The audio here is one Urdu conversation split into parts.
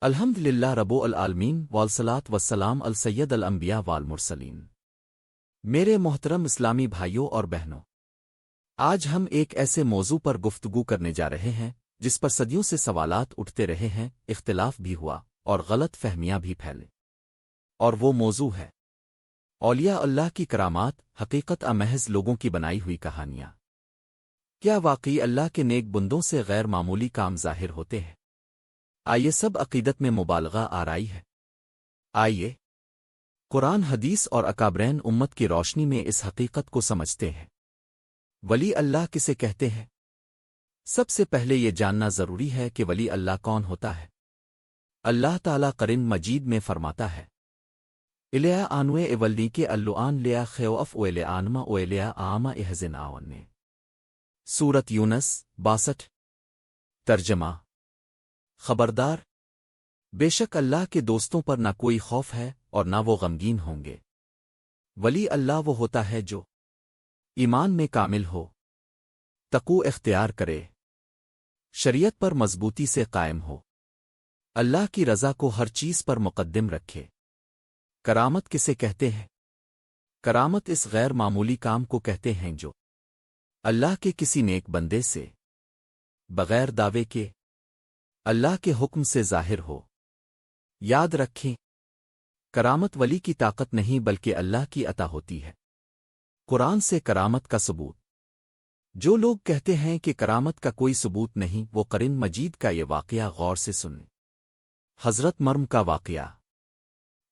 الحمدللہ رب العالمین والصلاۃ والسلام السید الانبیاء والمرسلین۔ میرے محترم اسلامی بھائیوں اور بہنوں، آج ہم ایک ایسے موضوع پر گفتگو کرنے جا رہے ہیں جس پر صدیوں سے سوالات اٹھتے رہے ہیں، اختلاف بھی ہوا اور غلط فہمیاں بھی پھیلے، اور وہ موضوع ہے اولیاء اللہ کی کرامات، حقیقت محض لوگوں کی بنائی ہوئی کہانیاں۔ کیا واقعی اللہ کے نیک بندوں سے غیر معمولی کام ظاہر ہوتے ہیں؟ آئیے سب عقیدت میں مبالغہ آرائی ہے۔ آئیے قرآن، حدیث اور اکابرین امت کی روشنی میں اس حقیقت کو سمجھتے ہیں۔ ولی اللہ کسے کہتے ہیں؟ سب سے پہلے یہ جاننا ضروری ہے کہ ولی اللہ کون ہوتا ہے۔ اللہ تعالیٰ قرآن مجید میں فرماتا ہے، الیہ آنوے اولنی کے اللعان لیا خیوف اویل آنما اویلیا آما احزن آون۔ سورت یونس 62۔ ترجمہ: خبردار، بے شک اللہ کے دوستوں پر نہ کوئی خوف ہے اور نہ وہ غمگین ہوں گے۔ ولی اللہ وہ ہوتا ہے جو ایمان میں کامل ہو، تقوی اختیار کرے، شریعت پر مضبوطی سے قائم ہو، اللہ کی رضا کو ہر چیز پر مقدم رکھے۔ کرامت کسے کہتے ہیں؟ کرامت اس غیر معمولی کام کو کہتے ہیں جو اللہ کے کسی نیک بندے سے بغیر دعوے کے اللہ کے حکم سے ظاہر ہو۔ یاد رکھیں، کرامت ولی کی طاقت نہیں بلکہ اللہ کی عطا ہوتی ہے۔ قرآن سے کرامت کا ثبوت۔ جو لوگ کہتے ہیں کہ کرامت کا کوئی ثبوت نہیں، وہ قرآن مجید کا یہ واقعہ غور سے سنیں۔ حضرت مرم کا واقعہ۔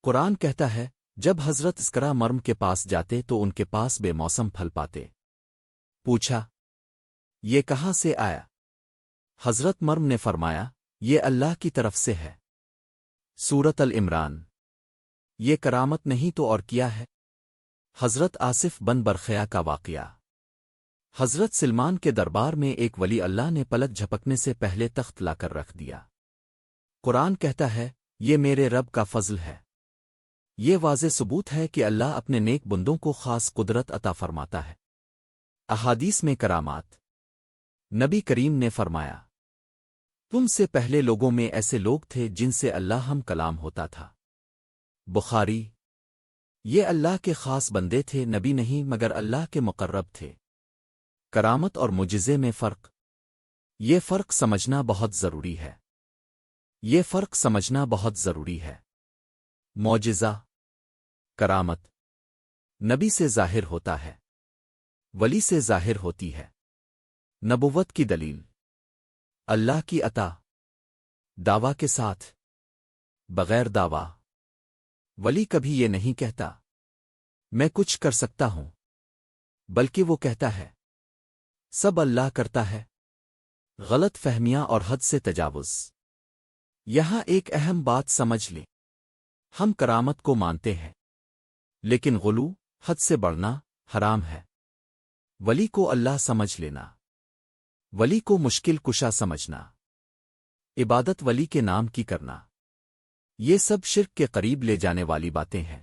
قرآن کہتا ہے، جب حضرت اسکرا مرم کے پاس جاتے تو ان کے پاس بے موسم پھل پاتے۔ پوچھا، یہ کہاں سے آیا؟ حضرت مرم نے فرمایا، یہ اللہ کی طرف سے ہے۔ سورت العمران۔ یہ کرامت نہیں تو اور کیا ہے؟ حضرت آصف بن برخیا کا واقعہ۔ حضرت سلمان کے دربار میں ایک ولی اللہ نے پلک جھپکنے سے پہلے تخت لا کر رکھ دیا۔ قرآن کہتا ہے، یہ میرے رب کا فضل ہے۔ یہ واضح ثبوت ہے کہ اللہ اپنے نیک بندوں کو خاص قدرت عطا فرماتا ہے۔ احادیث میں کرامات۔ نبی کریم نے فرمایا، تم سے پہلے لوگوں میں ایسے لوگ تھے جن سے اللہ ہم کلام ہوتا تھا۔ بخاری۔ یہ اللہ کے خاص بندے تھے، نبی نہیں مگر اللہ کے مقرب تھے۔ کرامت اور معجزے میں فرق۔ یہ فرق سمجھنا بہت ضروری ہے۔ یہ فرق سمجھنا بہت ضروری ہے۔ معجزہ، کرامت نبی سے ظاہر ہوتا ہے، ولی سے ظاہر ہوتی ہے۔ نبوت کی دلیل، اللہ کی عطا، دعویٰ کے ساتھ، بغیر دعویٰ۔ ولی کبھی یہ نہیں کہتا، میں کچھ کر سکتا ہوں، بلکہ وہ کہتا ہے، سب اللہ کرتا ہے۔ غلط فہمیاں اور حد سے تجاوز۔ یہاں ایک اہم بات سمجھ لیں، ہم کرامت کو مانتے ہیں، لیکن غلو، حد سے بڑھنا، حرام ہے۔ ولی کو اللہ سمجھ لینا، ولی کو مشکل کشا سمجھنا، عبادت ولی کے نام کی کرنا، یہ سب شرک کے قریب لے جانے والی باتیں ہیں۔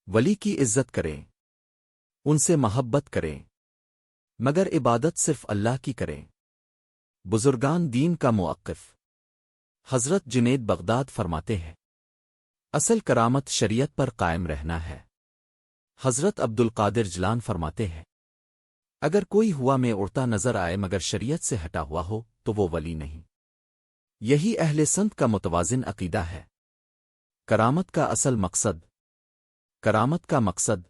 ولی کی عزت کریں، ان سے محبت کریں، مگر عبادت صرف اللہ کی کریں۔ بزرگان دین کا موقف۔ حضرت جنید بغداد فرماتے ہیں، اصل کرامت شریعت پر قائم رہنا ہے۔ حضرت عبد القادر جیلانی فرماتے ہیں، اگر کوئی ہوا میں اڑتا نظر آئے مگر شریعت سے ہٹا ہوا ہو تو وہ ولی نہیں۔ یہی اہل سنت کا متوازن عقیدہ ہے۔ کرامت کا اصل مقصد، کرامت کا مقصد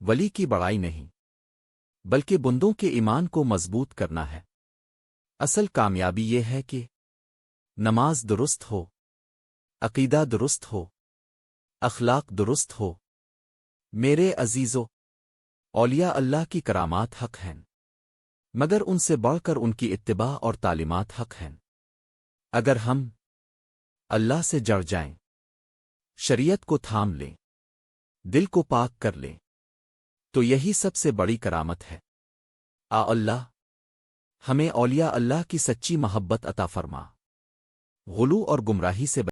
ولی کی بڑائی نہیں، بلکہ بندوں کے ایمان کو مضبوط کرنا ہے۔ اصل کامیابی یہ ہے کہ نماز درست ہو، عقیدہ درست ہو، اخلاق درست ہو۔ میرے عزیزو، اولیاء اللہ کی کرامات حق ہیں، مگر ان سے بڑھ کر ان کی اتباع اور تعلیمات حق ہیں۔ اگر ہم اللہ سے جڑ جائیں، شریعت کو تھام لیں، دل کو پاک کر لیں، تو یہی سب سے بڑی کرامت ہے۔ اللہ ہمیں اولیاء اللہ کی سچی محبت عطا فرما، غلو اور گمراہی سے